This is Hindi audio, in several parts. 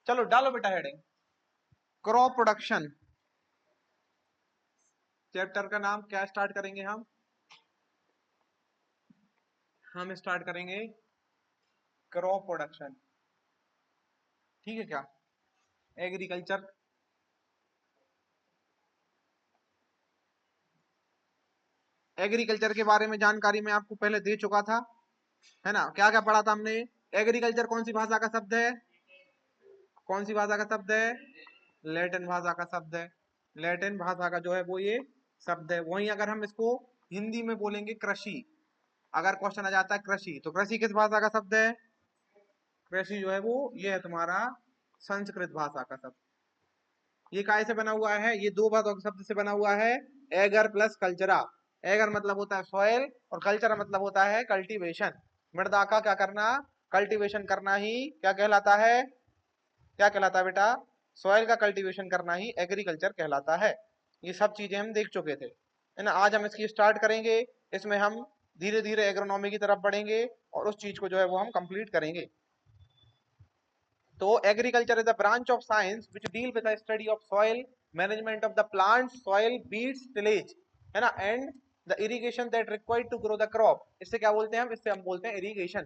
चलो डालो बेटा हेडिंग, क्रॉप प्रोडक्शन। चैप्टर का नाम क्या स्टार्ट करेंगे हम स्टार्ट करेंगे क्रॉप प्रोडक्शन। ठीक है क्या? एग्रीकल्चर, एग्रीकल्चर के बारे में जानकारी मैं आपको पहले दे चुका था, है ना? क्या क्या पढ़ा था हमने? एग्रीकल्चर कौन सी भाषा का शब्द है? कौन सी भाषा का शब्द है? लैटिन भाषा का शब्द है। लैटिन भाषा का जो है वो ये शब्द है। वहीं अगर हम इसको हिंदी में बोलेंगे कृषि, अगर क्वेश्चन आ जाता है कृषि, तो कृषि किस भाषा का शब्द है? कृषि जो है वो ये है तुम्हारा संस्कृत भाषा का शब्द। ये काय से बना हुआ है? ये दो भाषाओं के शब्द से बना हुआ है, एगर प्लस कल्चरा। एगर मतलब होता है सॉइल और कल्चर मतलब होता है कल्टीवेशन। मृदा का क्या करना? कल्टीवेशन करना ही क्या कहलाता है? क्या कहलाता है बेटा? सॉइल का कल्टीवेशन करना ही एग्रीकल्चर कहलाता है। ये सब चीजें हम देख चुके थे, है ना? आज हम इसकी स्टार्ट करेंगे। इसमें हम धीरे धीरे एग्रोनॉमी की तरफ बढ़ेंगे और उस चीज को जो है वो हम कंप्लीट करेंगे। तो agriculture is a branch of science which deal with the study of soil, management of the plant, soil, weeds, tillage, है ना, and the irrigation that required to grow the crop. इससे क्या बोलते हैं हम? इससे हम बोलते हैं इरिगेशन,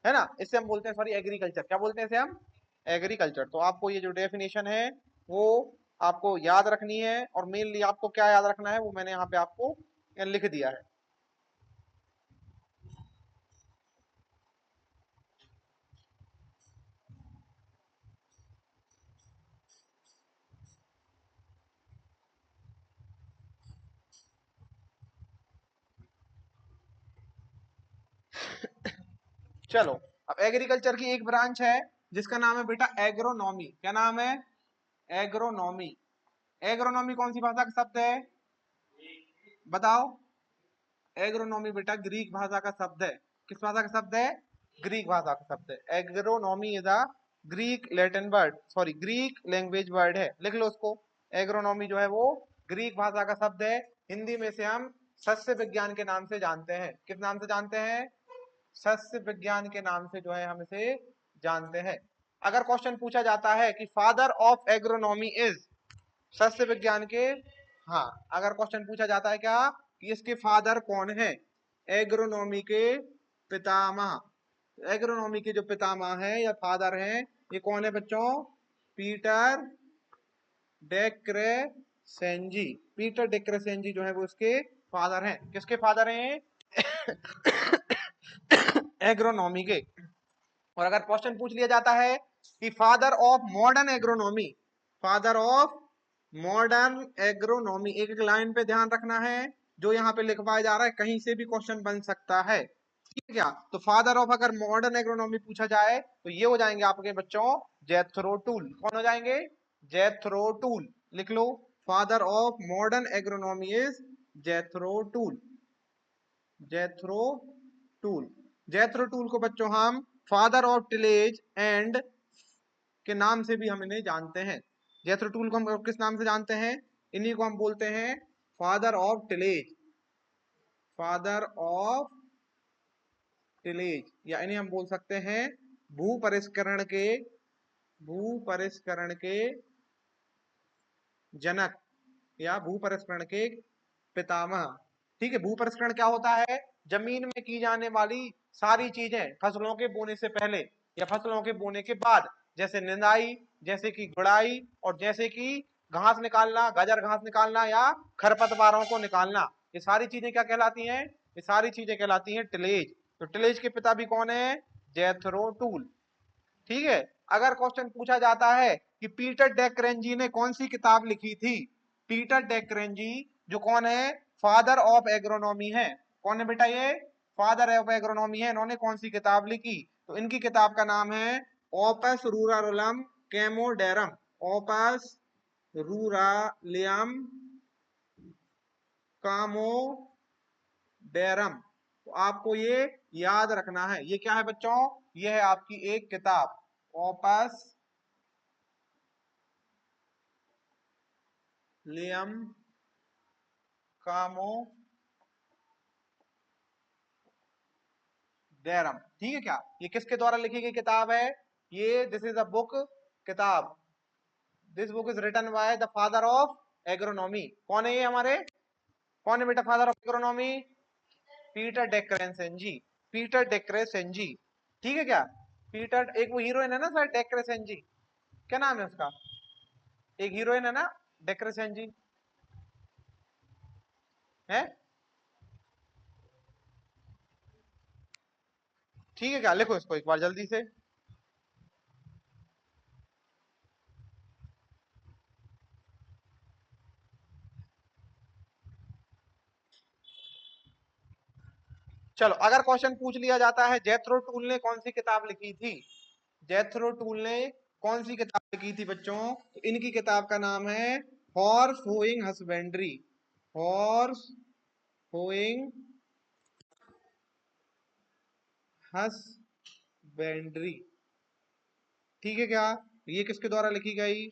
है ना? इससे हम बोलते हैं सॉरी एग्रीकल्चर। क्या बोलते हैं इसे हम? एग्रीकल्चर। तो आपको ये जो डेफिनेशन है वो आपको याद रखनी है, और मेनली आपको क्या याद रखना है वो मैंने यहाँ पे आपको लिख दिया है। चलो, अब एग्रीकल्चर की एक ब्रांच है जिसका नाम है बेटा एग्रोनॉमी। क्या नाम है? एग्रोनॉमी। एग्रोनॉमी कौन सी भाषा का शब्द है? बताओ। एग्रोनॉमी बेटा ग्रीक भाषा का शब्द है। किस भाषा का शब्द है? ग्रीक भाषा का शब्द है। Agronomy is a Greek Latin word, sorry Greek language word है, लिख लो उसको। एग्रोनॉमी जो है वो ग्रीक भाषा का शब्द है। हिंदी में से हम सस्य विज्ञान के नाम से जानते हैं। किस नाम से जानते हैं? सस्य विज्ञान के नाम से जो है हम इसे जानते हैं। अगर क्वेश्चन पूछा जाता है कि फादर ऑफ एग्रोनॉमी इज, सस्य विज्ञान के, हाँ, अगर क्वेश्चन पूछा जाता है क्या कि इसके फादर कौन है? एग्रोनॉमी के पितामह। एग्रोनॉमी के जो पितामह है या फादर हैं, ये कौन है बच्चों? Peter Decrescenzi. पीटर डेक्रेसेंजी जो है वो उसके फादर हैं। किसके फादर हैं? एग्रोनॉमी के। और अगर क्वेश्चन पूछ लिया जाता है कि father of modern agronomy, father of modern agronomy, एक एक लाइन पे ध्यान रखना है, जो यहाँ पे लिखवाया जा रहा है कहीं से भी क्वेश्चन बन सकता है। ठीक है क्या? तो फादर ऑफ अगर मॉडर्न एग्रोनॉमी पूछा जाए तो ये हो जाएंगे आपके बच्चों जेथरो टूल। कौन हो जाएंगे? Jethro Tull. लिख लो, father of modern agronomy is Jethro Tull. Jethro Tull. Jethro Tull को बच्चों हम फादर ऑफ टिलेज एंड के नाम से भी हम इन्हें जानते हैं। जेथरो टूल को हम किस नाम से जानते हैं? इन्हीं को हम बोलते हैं father of tillage. Father of tillage, या इन्हें हम बोल सकते हैं भू परिष्करण के, भू परिष्करण के जनक, या भू परिष्करण के पितामह। ठीक है, भू परिष्करण क्या होता है? जमीन में की जाने वाली सारी चीजें फसलों के बोने से पहले या फसलों के बोने के बाद, जैसे निंदाई, जैसे कि गुड़ाई, और जैसे कि घास निकालना, गाजर घास निकालना या खरपतवारों को निकालना, ये सारी चीजें क्या कहलाती हैं? ये सारी चीजें कहलाती हैं टिलेज। तो टिलेज के पिता भी कौन है? जेथरो टूल। ठीक है। अगर क्वेश्चन पूछा जाता है कि पीटर डेक्रेंजी ने कौन सी किताब लिखी थी? पीटर डेक्रेंजी जो कौन है? फादर ऑफ एग्रोनॉमी है। कौन है बेटा ये? फादर ऑफ एग्रोनॉमी है। इन्होंने कौन सी किताब लिखी? तो इनकी किताब का नाम है ओपस रूरालियम कैमोडेरम। ओपस रूरालियम कामोडेरम। तो आपको ये याद रखना है। ये क्या है बच्चों? ये है आपकी एक किताब, ओपस लियम कामोडेरम। ठीक है क्या? ये किसके द्वारा लिखी गई किताब है? ये दिस इज अ बुक किताब, this book is written by the father of agronomy. कौन है ये हमारे, कौन है बेटा father of agronomy? Peter Decrescenzi, Peter Decrescenzi. ठीक है क्या? पीटर, एक वो हीरोइन है ना सर डेक्रेसेंजी, क्या नाम है उसका? एक हीरोइन है ना डेक्रेसेंजी, है? ठीक है क्या? लिखो इसको एक बार जल्दी से। चलो अगर क्वेश्चन पूछ लिया जाता है जेथरो टूल ने कौन सी किताब लिखी थी, जेथरो टूल ने कौन सी किताब लिखी थी बच्चों? तो इनकी किताब का नाम है horse hoeing husbandry, horse hoeing husbandry. ठीक है क्या? ये किसके द्वारा लिखी गई?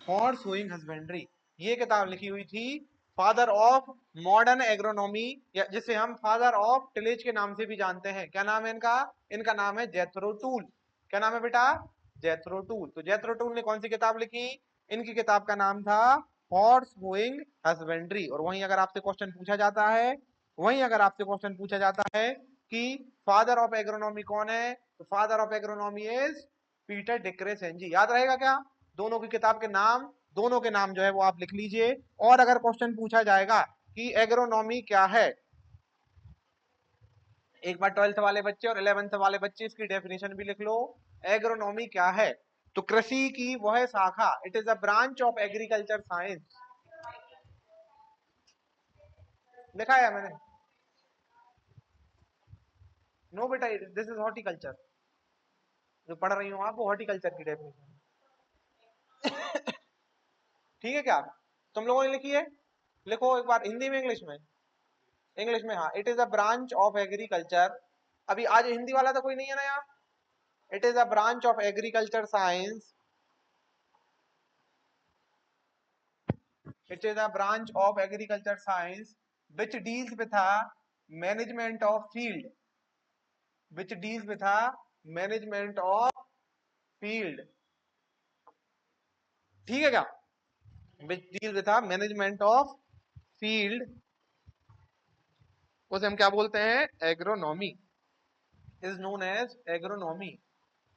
हॉर्स होइंग हस्बेंड्री, ये किताब लिखी हुई थी फादर ऑफ मॉडर्न एग्रोनॉमी, या जिसे हम फादर ऑफ टिलेज के नाम से भी जानते हैं। क्या नाम है इनका? इनका नाम है जेथरो टूल। क्या नाम है बेटा? जेथरो टूल। तो जेथरो टूल ने कौन सी किताब लिखी? इनकी किताब का नाम था हॉर्स होइंग हस्बेंड्री। और वहीं अगर आपसे क्वेश्चन पूछा जाता है, वहीं अगर आपसे क्वेश्चन पूछा जाता है कि फादर ऑफ एग्रोनॉमी कौन है, तो father of agronomy is Peter Decrescenzi. याद रहेगा क्या? दोनों की किताब के नाम, दोनों के नाम जो है वो आप लिख लीजिए। और अगर क्वेश्चन पूछा जाएगा कि एग्रोनॉमी क्या है, एक बार 12th वाले बच्चे और 11th वाले बच्चे इसकी डेफिनेशन भी लिख लो। एग्रोनॉमी क्या है? तो कृषि की वह शाखा, it is a branch of agriculture science. लिखा है मैंने? नो बेटा, दिस इज हॉर्टिकल्चर, जो पढ़ रही हूँ आप वो हॉर्टिकल्चर की डेफिनेशन। ठीक है क्या? तुम लोगों ने लिखी है? लिखो एक बार हिंदी में इंग्लिश में। इंग्लिश में, हाँ। It is a branch of agriculture, अभी आज हिंदी वाला तो कोई नहीं है ना यहाँ? It is a branch of agriculture science, it is a branch of agriculture science which deals with a management of field, which deals with a management of field। ठीक है क्या? which deals with a management of field, उसे हम क्या बोलते हैं? Agronomy, is known as agronomy।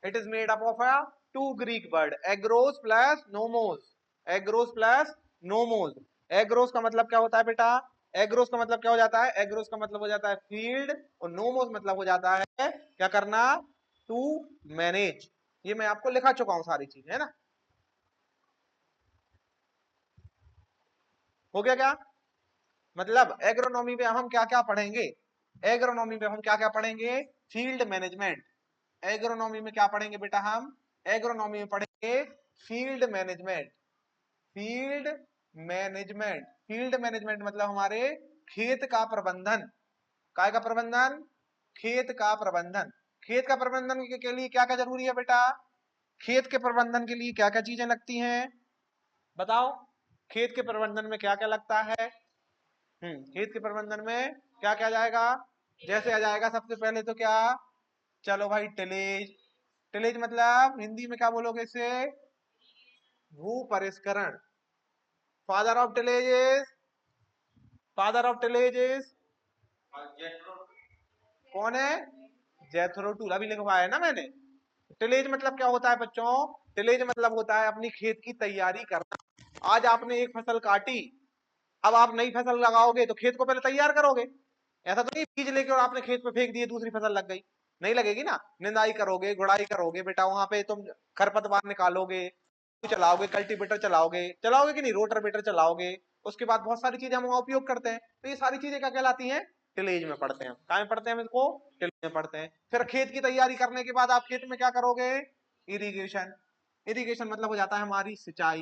It is made up of a two Greek word, agros plus nomos, agros plus nomos। agros का मतलब क्या होता है बेटा? एग्रोस का मतलब क्या हो जाता है? एग्रोस का मतलब हो जाता है फील्ड, और नोमोस मतलब हो जाता है क्या करना? To manage. ये मैं आपको लिखा चुका हूं सारी चीज, है ना? हो गया क्या? मतलब एग्रोनॉमी में हम क्या क्या पढ़ेंगे? एग्रोनॉमी में हम क्या क्या पढ़ेंगे? Field management. एग्रोनॉमी में क्या पढ़ेंगे बेटा हम? एग्रोनॉमी में पढ़ेंगे field management, field management. Field management मतलब हमारे खेत का प्रबंधन। काय का प्रबंधन? खेत का प्रबंधन। खेत का प्रबंधन के लिए क्या क्या जरूरी है बेटा? खेत के प्रबंधन के लिए क्या क्या चीजें लगती हैं बताओ? खेत के प्रबंधन में क्या क्या लगता है? खेत के प्रबंधन में क्या क्या जाएगा? जैसे आ जाएगा सबसे पहले तो क्या? चलो भाई टिलेज। टिलेज मतलब हिंदी में क्या बोलोगे इसे? भू परिष्करण। Father of tillage is, father of tillage is कौन है? जेथरो टूल। अभी लिखवाया है ना मैंने। टिलेज मतलब क्या होता है बच्चों? टिलेज मतलब होता है अपनी खेत की तैयारी करना। आज आपने एक फसल काटी, अब आप नई फसल लगाओगे तो खेत को पहले तैयार करोगे। ऐसा तो नहीं बीज लेके और आपने खेत पे फेंक दिए दूसरी फसल लग गई, नहीं लगेगी ना। निंदाई करोगे, गुड़ाई करोगे बेटा, वहां पे तुम खरपतवार निकालोगे, चलाओगे, कल्टीवेटर चलाओगे, चलाओगे कि नहीं, रोटर चलाओगे। उसके बाद बहुत सारी चीजें हम वहां उपयोग करते हैं, तो ये सारी चीजें क्या कहलाती हैं? टिलेज में पढ़ते हैं। कहाँ में पढ़ते हैं हम इसको? टिलेज में पढ़ते हैं। फिर खेत की तैयारी करने के बाद आप खेत में क्या करोगे? इरिगेशन। इरिगेशन मतलब हो जाता है हमारी सिंचाई।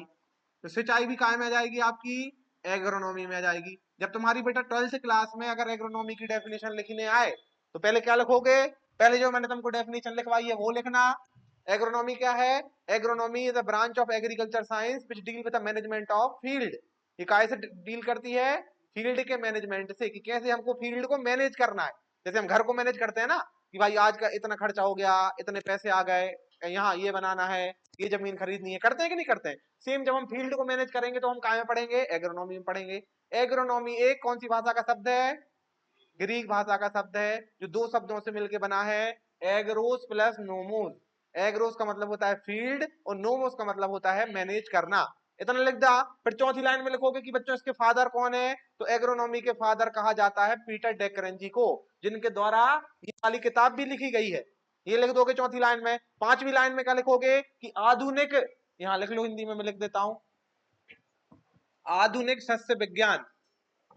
तो सिंचाई भी काय में आ जाएगी आपकी? एग्रोनॉमी में आ जाएगी। जब तुम्हारी बेटा 12th क्लास में अगर एग्रोनॉमी की डेफिनेशन लिखने आए तो पहले क्या लिखोगे? पहले जो मैंने तुमको डेफिनेशन लिखवाई है वो लिखना। एग्रोनॉमी क्या है? Agronomy is a branch of agriculture science which deal with the management of field. ये काहे से डील करती है? फील्ड के मैनेजमेंट से, कि कैसे हमको फील्ड को मैनेज करना है। जैसे हम घर को मैनेज करते हैं ना, कि भाई आज का इतना खर्चा हो गया, इतने पैसे आ गए, यहाँ ये बनाना है, ये जमीन खरीदनी है, करते हैं कि नहीं करते हैं? सेम जब हम फील्ड को मैनेज करेंगे तो हम कहाँ में पढ़ेंगे? एग्रोनॉमी में पढ़ेंगे। एग्रोनॉमी एक कौन सी भाषा का शब्द है? ग्रीक भाषा का शब्द है, जो दो शब्दों से मिलकर बना है, एग्रोस प्लस नोमोस। एग्रोस का मतलब होता है फील्ड और नोमोस का मतलब होता है मैनेज करना। इतना लिख दा। फिर चौथी लाइन में लिखोगे कि बच्चों इसके फादर कौन है, तो एग्रोनॉमी के फादर कहा जाता है पीटर डेकरेंजी को, जिनके द्वारा ये वाली किताब भी लिखी गई है। ये लिख दोगे चौथी लाइन में। पांचवी लाइन में क्या लिखोगे कि आधुनिक, यहां लिख लो, हिंदी में मैं लिख देता हूं, आधुनिक सस्य विज्ञान,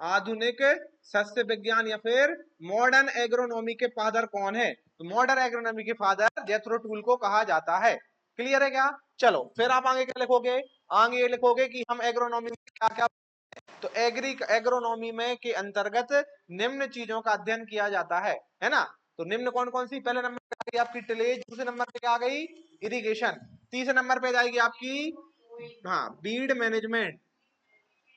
आधुनिक सस्य विज्ञान या फिर मॉडर्न एग्रोनॉमी के फादर कौन है, तो मॉडर्न एग्रोनॉमी के फादर जेथरो टूल को कहा जाता है। क्लियर है क्या? चलो फिर आप आगे क्या लिखोगे? आगे ये लिखोगे कि हम एग्रोनॉमी में क्या क्या, तो एग्रोनॉमी में के अंतर्गत निम्न चीजों का अध्ययन किया जाता है ना? तो निम्न कौन कौन सी? पहले नंबर पे आ गई आपकी टिलेज, दूसरे नंबर पे क्या आ गई? इरिगेशन, तीसरे नंबर पे जाएगी आपकी, हाँ, बीड मैनेजमेंट।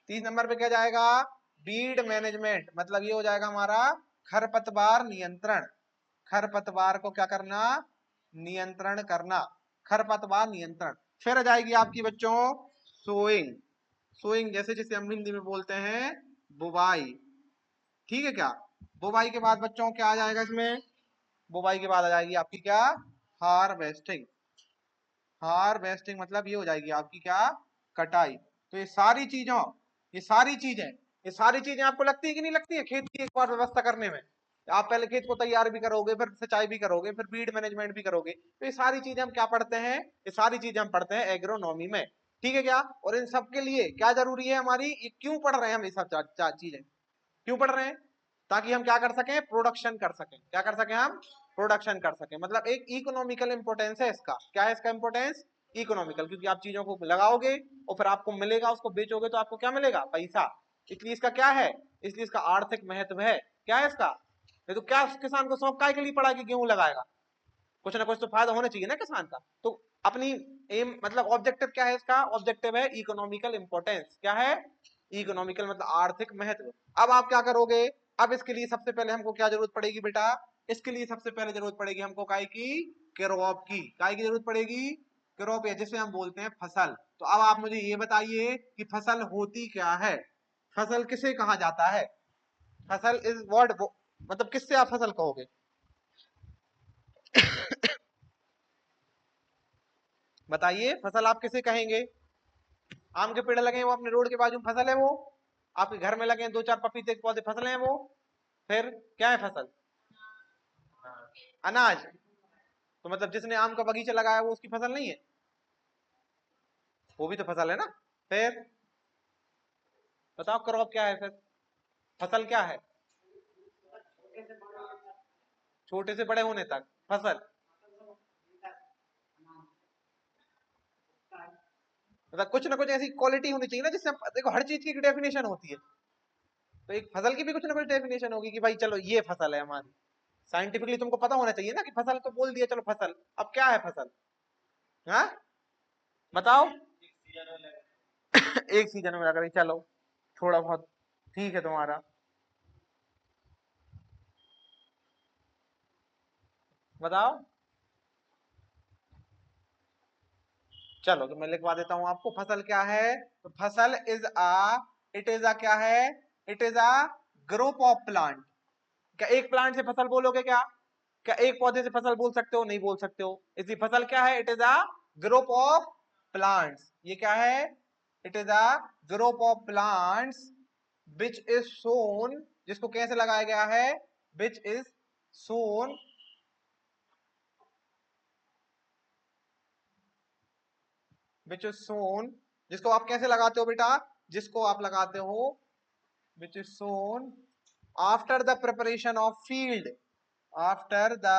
30 नंबर पे क्या जाएगा? बीड मैनेजमेंट, मतलब ये हो जाएगा हमारा खरपतवार नियंत्रण। खरपतवार को क्या करना? नियंत्रण करना, खरपतवार नियंत्रण। फिर आ जाएगी आपकी बच्चों सोइंग। सोइंग जैसे जिसे हम हिंदी में बोलते हैं बुवाई। ठीक है क्या? बुवाई के बाद बच्चों क्या आ जाएगा इसमें? बुवाई के बाद आ जाएगी आपकी क्या? हार्वेस्टिंग। हार्वेस्टिंग मतलब ये हो जाएगी आपकी क्या? कटाई। तो ये सारी चीजों, ये सारी चीजें, ये सारी चीजें आपको लगती है कि नहीं लगती है खेत की एक बार व्यवस्था करने में? आप पहले खेत को तैयार भी करोगे, फिर सिंचाई भी करोगे, फिर बीड मैनेजमेंट भी करोगे, तो ये सारी चीजें हम क्या पढ़ते हैं? ये सारी चीजें हम पढ़ते हैं एग्रोनॉमी में। ठीक है क्या? और इन सब के लिए क्या जरूरी है हमारी, ये क्यों पढ़ रहे हैं हम ये सब चीजें? क्यों पढ़ रहे हैं? ताकि हम क्या कर सकें? प्रोडक्शन कर सकें। क्या कर सकें हम? प्रोडक्शन कर सकें। मतलब एक इकोनॉमिकल इंपोर्टेंस है इसका। क्या है इसका इंपोर्टेंस? इकोनॉमिकल, क्योंकि आप चीजों को लगाओगे और फिर आपको मिलेगा, उसको बेचोगे तो आपको क्या मिलेगा? पैसा। इसलिए इसका क्या है? इसलिए इसका आर्थिक महत्व है। क्या है इसका? नहीं तो क्या किसान को शौक काय के लिए पड़ा कि गेहूं लगाएगा? कुछ ना कुछ तो फायदा होना चाहिए ना किसान का। तो अपनी एम मतलब ऑब्जेक्टिव क्या है इसका? ऑब्जेक्टिव है इकोनॉमिकल इंपोर्टेंस। क्या है? इकोनॉमिकल मतलब आर्थिक महत्व। अब आप क्या करोगे? अब इसके लिए सबसे पहले हमको क्या जरूरत पड़ेगी बेटा? इसके लिए सबसे पहले जरूरत पड़ेगी हमको काय की? क्रॉप की। काय की जरूरत पड़ेगी? क्रॉप, या जिसे हम बोलते हैं फसल। तो अब आप मुझे ये बताइए कि फसल होती क्या है? फसल किसे कहा जाता है? फसल इज वर्ड, मतलब किससे आप फसल कहोगे? बताइए, फसल आप किसे कहेंगे? आम के पेड़ लगे हैं वो अपने रोड के बाजू में, फसल है वो? आपके घर में लगे हैं दो चार पपीते के पौधे, फसल है वो? फिर क्या है फसल? अनाज। तो मतलब जिसने आम का बगीचा लगाया वो उसकी फसल नहीं है? वो भी तो फसल है ना। फिर बताओ क्रॉप क्या है फिर? फसल क्या है? छोटे से बड़े होने तक फसल। मतलब कुछ ना कुछ ऐसी क्वालिटी होनी चाहिए ना जिससे देखो हर चीज की डेफिनेशन होती है, तो एक फसल की भी कुछ ना कुछ डेफिनेशन होगी कि भाई चलो ये फसल है हमारी। साइंटिफिकली तुमको पता होना चाहिए ना कि फसल, तो बोल दिया चलो फसल। अब क्या है फसल? हाँ बताओ। एक सीजन में लगा रही, चलो थोड़ा बहुत ठीक है तुम्हारा। बताओ। चलो तो मैं लिखवा देता हूं आपको, फसल क्या है? तो फसल is uh, it is a क्या है? It is a group of plant. क्या एक प्लांट से फसल बोलोगे क्या? क्या एक पौधे से फसल बोल सकते हो? नहीं बोल सकते हो। इसलिए फसल क्या है? It is a group of plants. ये क्या है? It is a group of plants which is sown, जिसको कैसे लगाया गया है? विच is Son, which is sown, जिसको आप कैसे लगाते हो बेटा? जिसको आप लगाते हो, विच is soon after the preparation of field, after the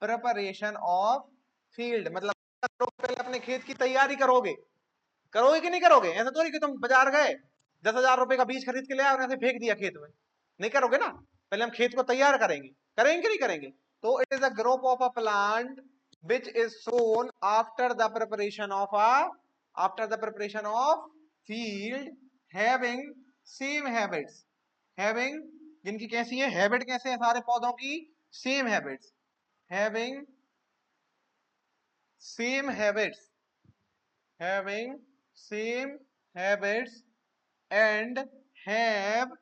preparation of field. मतलब पहले अपने खेत की तैयारी करोगे। करोगे कि नहीं करोगे? ऐसा तो नहीं कि तुम बाजार गए 10,000 रुपए का बीज खरीद के ले आए और ऐसे फेंक दिया खेत में। नहीं करोगे ना, पहले हम खेत को तैयार करेंगे। करेंगे कि नहीं करेंगे? तो it is a group of a plant which is soon after the preparation of a, after the preparation of field having same habits, having जिनकी कैसी है हैबिट, कैसे है सारे पौधों की same habits, having same habits, having same habits and have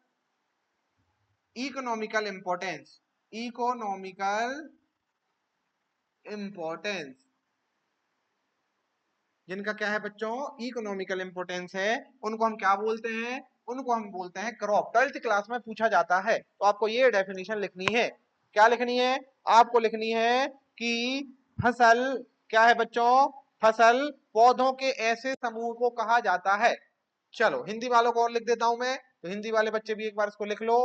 economical importance, economical importance, जिनका क्या है बच्चों इकोनॉमिकल इंपोर्टेंस है, उनको हम क्या बोलते हैं, उनको हम बोलते हैं क्रॉप। 12th क्लास में पूछा जाता है, तो आपको ये डेफिनेशन लिखनी है। क्या लिखनी है आपको, लिखनी है कि फसल क्या है बच्चों, फसल पौधों के ऐसे समूह को कहा जाता है। चलो हिंदी वालों को और लिख देता हूं मैं, तो हिंदी वाले बच्चे भी एक बार इसको लिख लो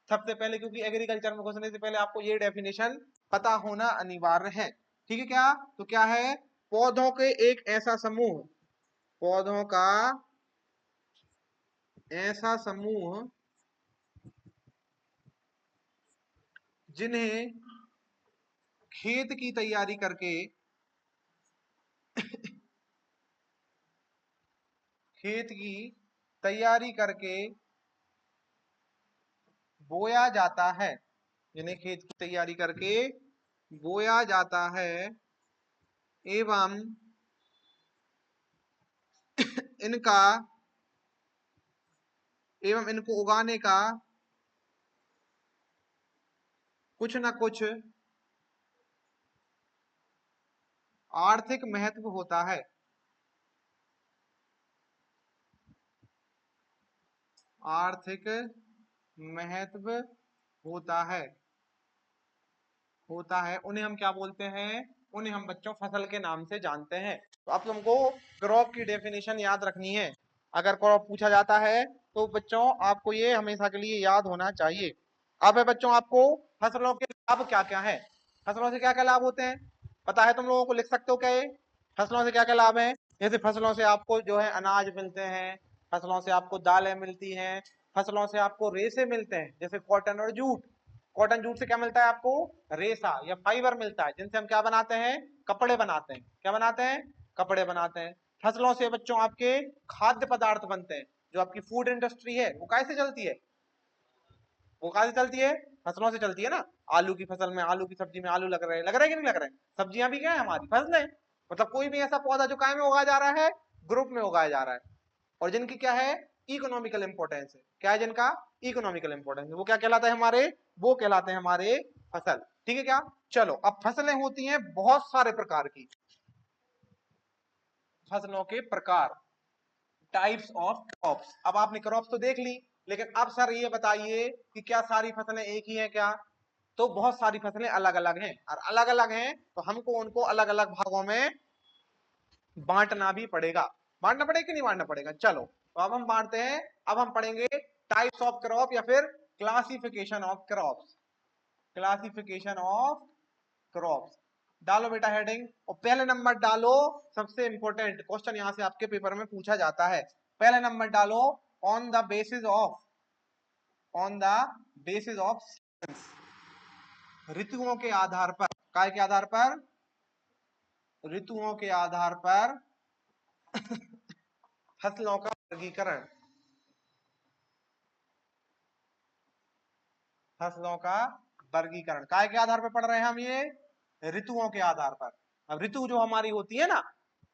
सबसे पहले, क्योंकि एग्रीकल्चर में घुसने से पहले आपको ये डेफिनेशन पता होना अनिवार्य है। ठीक है क्या, तो क्या है पौधों के एक ऐसा समूह, पौधों का ऐसा समूह जिन्हें खेत की तैयारी करके, खेत की तैयारी करके बोया जाता है, जिन्हें खेत की तैयारी करके बोया जाता है एवं इनका एवं इनको उगाने का कुछ न कुछ आर्थिक महत्व होता है, आर्थिक महत्व होता है, होता है। उन्हें हम क्या बोलते हैं, उन्हें हम बच्चों फसल के नाम से जानते हैं। तो अब तुमको क्रॉप की डेफिनेशन याद रखनी है, अगर क्रॉप पूछा जाता है तो बच्चों आपको ये हमेशा के लिए याद होना चाहिए। अब है बच्चों आपको फसलों के लाभ क्या क्या है, फसलों से क्या क्या लाभ होते हैं पता है तुम लोगों को, लिख सकते हो क्या ये फसलों से क्या क्या लाभ है। जैसे फसलों से आपको जो है अनाज मिलते हैं, फसलों से आपको दालें मिलती हैं, फसलों से आपको रेशे मिलते हैं जैसे कॉटन और जूट। कॉटन जूट से क्या मिलता है आपको, रेशा या फाइबर मिलता है, जिनसे हम क्या बनाते हैं, कपड़े बनाते हैं। क्या बनाते हैं, कपड़े बनाते हैं। फसलों से बच्चों आपके खाद्य पदार्थ बनते हैं, जो आपकी फूड इंडस्ट्री है वो कैसे चलती है, वो कहाँ से चलती है, फसलों से चलती है ना। आलू की फसल में, आलू की सब्जी में आलू लग रहे हैं, लग रहे हैं कि नहीं लग रहे हैं, सब्जियां भी क्या है हमारी फसलें। मतलब कोई भी ऐसा पौधा जो काय में उगाया जा रहा है, ग्रुप में उगाया जा रहा है, और जिनकी क्या है इकोनॉमिकल इंपोर्टेंस है। क्या है जिनका इकोनॉमिकल इंपोर्टेंस है, वो क्या कहलाते हैं हमारे, वो कहलाते हैं हमारे फसल। ठीक है क्या, चलो अब फसलें होती हैं बहुत सारे प्रकार की, फसलों के प्रकार, टाइप्स ऑफ क्रॉप्स। अब आपने क्रॉप्स तो देख ली, लेकिन अब सर ये बताइए कि क्या सारी फसलें एक ही हैं क्या, तो बहुत सारी फसलें अलग अलग हैं, और अलग अलग हैं तो हमको उनको अलग अलग भागों में बांटना भी पड़ेगा। बांटना पड़ेगा कि नहीं बांटना पड़ेगा, चलो तो अब हम बांटते हैं। अब हम पढ़ेंगे टाइप्स ऑफ क्रॉप या फिर classification of crops, classification of crops. डालो बेटा हेडिंग, और पहले नंबर डालो, सबसे इंपॉर्टेंट क्वेश्चन यहां से आपके पेपर में पूछा जाता है। पहले नंबर डालो on the basis of, on the basis of ऋतुओं के आधार पर, काय के आधार पर, ऋतुओं के आधार पर फसलों का वर्गीकरण, फसलों का वर्गीकरण काय के आधार पर पढ़ रहे हैं हम ये, ऋतुओं के आधार पर। अब ऋतु जो हमारी होती है ना,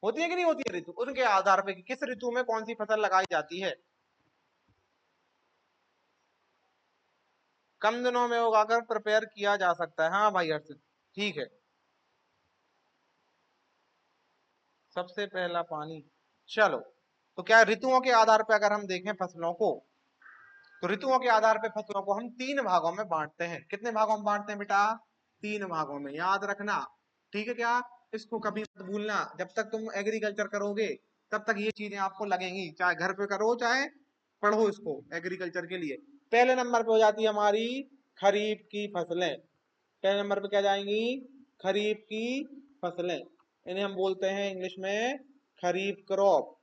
होती है कि नहीं होती है ऋतु, उनके आधार पर कि किस ऋतु में कौन सी फसल लगाई जाती है। कम दिनों में उगाकर प्रिपेयर किया जा सकता है, हाँ भाई हर्षित ठीक है। सबसे पहला पानी, चलो तो क्या ऋतुओं के आधार पर अगर हम देखें फसलों को, तो ऋतुओं के आधार पर फसलों को हम तीन भागों में बांटते हैं। कितने भागों में बांटते हैं बेटा, तीन भागों में, याद रखना। ठीक है क्या, इसको कभी मत भूलना, जब तक तुम एग्रीकल्चर करोगे तब तक ये चीजें आपको लगेंगी, चाहे घर पे करो चाहे पढ़ो इसको एग्रीकल्चर के लिए। पहले नंबर पे हो जाती है हमारी खरीफ की फसलें, पहले नंबर पे क्या जाएंगी, खरीफ की फसलें, इन्हें हम बोलते हैं इंग्लिश में खरीफ क्रॉप,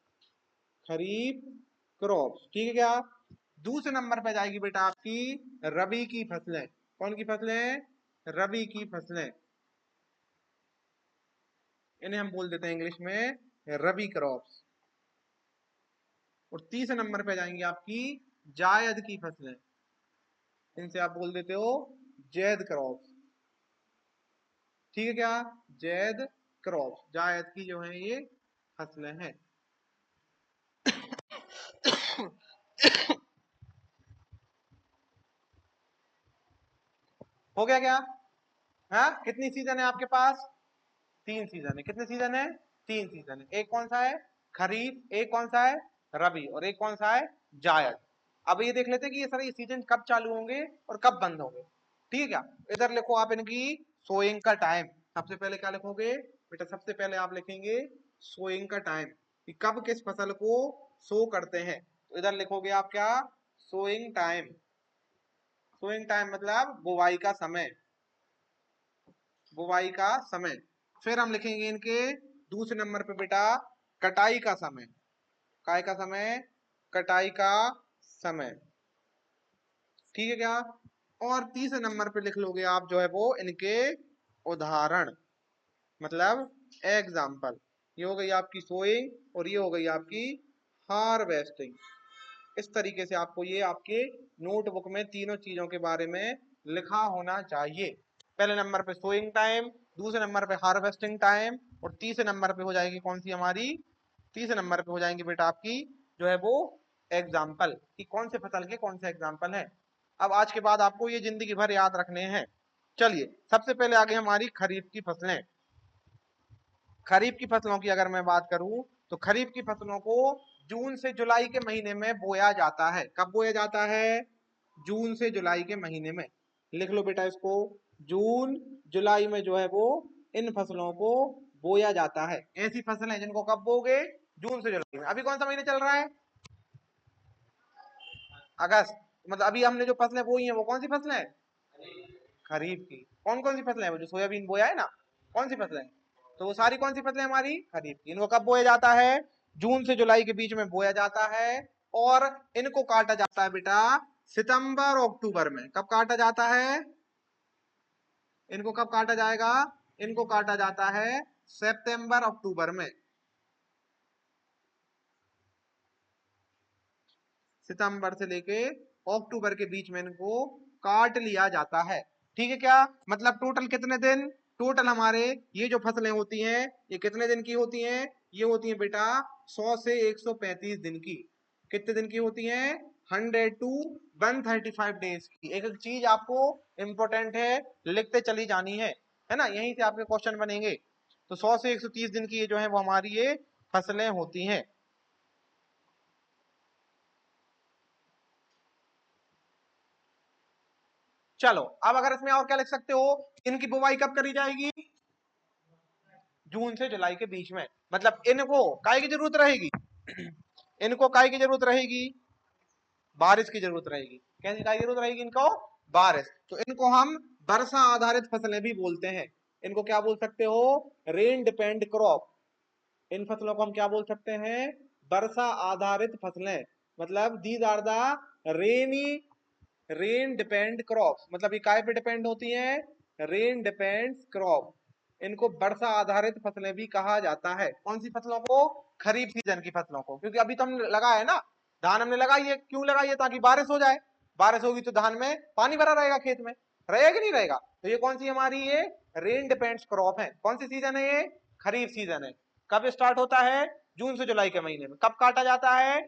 खरीफ क्रॉप्स। ठीक है क्या, दूसरे नंबर पे जाएगी बेटा आपकी रबी की फसलें। कौन की फसलें, रबी की फसलें, इन्हें हम बोल देते हैं इंग्लिश में रबी क्रॉप्स। और तीसरे नंबर पे जाएंगी आपकी जायद की फसलें, इनसे आप बोल देते हो जैद क्रॉप। ठीक है क्या, जैद क्रॉप, जायद की जो है ये फसलें हैं। हो गया क्या? हाँ, कितनी सीजन है आपके पास? 3 सीजन है। कितने सीजन है? 3 सीजन है। एक कौन सा है? खरीफ, एक कौन सा है? रबी, और एक कौन सा है? जायद। अब ये देख लेते हैं कि ये सारे सीजन कब चालू होंगे और कब बंद होंगे। ठीक है क्या? इधर लिखो आप इनकी सोइंग का टाइम। सबसे पहले क्या लिखोगे बेटा? सबसे पहले आप लिखेंगे सोइंग का टाइम, कि कब किस फसल को सो करते हैं। तो इधर लिखोगे आप क्या? Sowing time. सोइंग टाइम मतलब बुवाई का समय, बुवाई का समय। फिर हम लिखेंगे इनके दूसरे नंबर पे बेटा कटाई का समय। काय का समय? कटाई का समय। ठीक है क्या? और तीसरे नंबर पे लिख लोगे आप जो है वो इनके उदाहरण, मतलब एग्जाम्पल। ये हो गई आपकी सोइंग और ये हो गई आपकी हार्वेस्टिंग। इस तरीके से आपको ये आपके नोटबुक में तीनों चीजों के बारे में लिखा होना चाहिए। पहले नंबर पे सोइंग टाइम, दूसरे नंबर पे हार्वेस्टिंग टाइम, और तीसरे नंबर पे हो जाएगी कौन सी हमारी? तीसरे नंबर पे हो जाएंगी बेटा आपकी जो है वो एग्जाम्पल, कि कौन से फसल के कौन से एग्जाम्पल है। अब आज के बाद आपको ये जिंदगी भर याद रखने हैं। चलिए सबसे पहले आगे हमारी खरीफ की फसलें। खरीफ की फसलों की अगर मैं बात करूं तो खरीफ की फसलों को जून से जुलाई के महीने में बोया जाता है। कब बोया जाता है? जून से जुलाई के महीने में। लिख लो बेटा इसको, जून जुलाई में जो है वो इन फसलों को बोया जाता है। ऐसी फसलें जिनको कब बोगे? जून से जुलाई में। अभी कौन सा महीना चल रहा है? अगस्त। मतलब अभी हमने जो फसलें बोई हैं वो कौन सी फसलें हैं? खरीफ की। कौन कौन सी फसलें हैं? वो जो सोयाबीन बोया है ना, कौन सी फसलें? तो वो सारी कौन सी फसलें हमारी? खरीफ की। इनको कब बोया जाता है? जून से जुलाई के बीच में बोया जाता है। और इनको काटा जाता है बेटा सितंबर अक्टूबर में। कब काटा जाता है? इनको कब काटा जाएगा? इनको काटा जाता है सितंबर अक्टूबर में। सितंबर से लेके अक्टूबर के बीच में इनको काट लिया जाता है। ठीक है क्या? मतलब टोटल कितने दिन? टोटल हमारे ये जो फसलें होती हैं ये कितने दिन की होती हैं? ये होती हैं बेटा 100 से 135 दिन की। कितने दिन की होती हैं? 100 टू 135 डेज की। एक एक चीज आपको इंपॉर्टेंट है, लिखते चली जानी है ना, यहीं से आपके क्वेश्चन बनेंगे। तो 100 से 130 दिन की ये जो है वो हमारी ये फसलें होती हैं। चलो अब अगर इसमें और क्या लिख सकते हो? इनकी बुवाई कब करी जाएगी? जून से जुलाई के बीच में। मतलब इनको काय की जरूरत रहेगी? इनको काय की जरूरत रहेगी? बारिश की जरूरत रहेगी। कैसी काय की जरूरत रहेगी इनको? बारिश। तो इनको हम वर्षा आधारित फसलें भी बोलते हैं। इनको क्या बोल सकते हो? Rain depend crop. इन फसलों को हम क्या बोल सकते हैं? वर्षा आधारित फसलें। मतलब these are the rainy rain depend crops. मतलब ये काय पे डिपेंड होती हैं? Rain depends crop. इनको वर्षा आधारित फसलें भी कहा जाता है। कौन सी फसलों को? खरीफ सीजन की फसलों को। क्योंकि अभी तो हमने लगाया है ना, धान हमने लगाई है। क्यों लगाई है? ताकि बारिश हो जाए। बारिश होगी तो धान में पानी भरा रहेगा, खेत में रहेगा कि नहीं रहेगा। तो ये कौन सी हमारी ये रेन डिपेंड्स क्रॉप है। कौन सी सीजन है ये? खरीफ सीजन है। कब स्टार्ट होता है? जून से जुलाई के महीने में। कब काटा जाता है?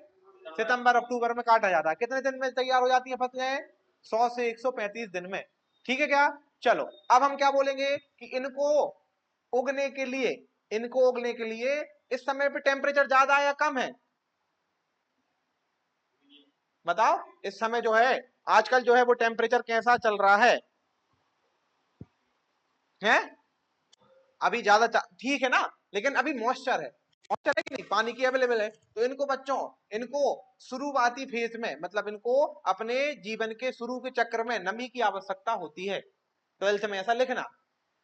सितंबर अक्टूबर में काटा जाता है। कितने दिन में तैयार हो जाती है फसलें? 100 से 135 दिन में। ठीक है क्या? चलो अब हम क्या बोलेंगे कि उगने के लिए इनको उगने के लिए इस समय पे टेम्परेचर ज्यादा है या कम है? बताओ। इस समय जो है आजकल जो है वो टेम्परेचर कैसा चल रहा है? अभी ज्यादा ठीक है ना, लेकिन अभी मॉइस्चर है। मॉइस्चर है कि नहीं? पानी की अवेलेबल है। तो इनको बच्चों, इनको शुरुआती फेज में, मतलब इनको अपने जीवन के शुरू के चक्र में नमी की आवश्यकता होती है। 12th में ऐसा लिखना।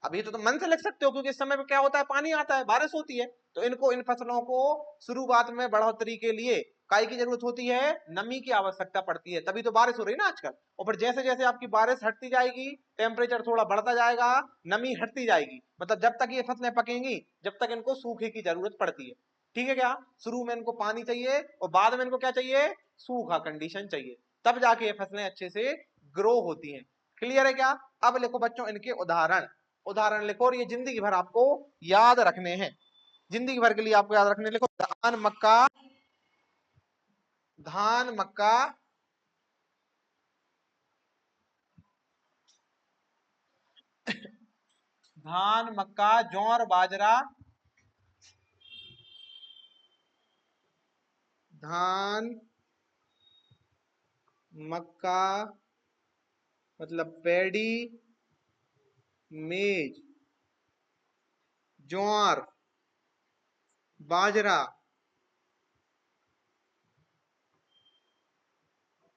अभी तो तुम मन से लिख सकते हो, क्योंकि इस समय पे क्या होता है? पानी आता है, बारिश होती है। तो इनको, इन फसलों को शुरुआत में बढ़ोतरी के लिए काय की जरूरत होती है? नमी की आवश्यकता पड़ती है। तभी तो बारिश हो रही है ना आजकल। और फिर जैसे जैसे आपकी बारिश हटती जाएगी, टेम्परेचर थोड़ा बढ़ता जाएगा, नमी हटती जाएगी। मतलब जब तक ये फसलें पकेंगी जब तक इनको सूखे की जरूरत पड़ती है। ठीक है क्या? शुरू में इनको पानी चाहिए और बाद में इनको क्या चाहिए? सूखा कंडीशन चाहिए, तब जाके ये फसलें अच्छे से ग्रो होती हैं। क्लियर है क्या? अब लिखो बच्चों इनके उदाहरण, उदाहरण लिखो और ये जिंदगी भर आपको याद रखने हैं, जिंदगी भर के लिए आपको याद रखने। लिखो धान मक्का, धान मक्का, धान मक्का जौर बाजरा, धान मक्का मतलब पैडी, मेज, ज्वार, बाजरा,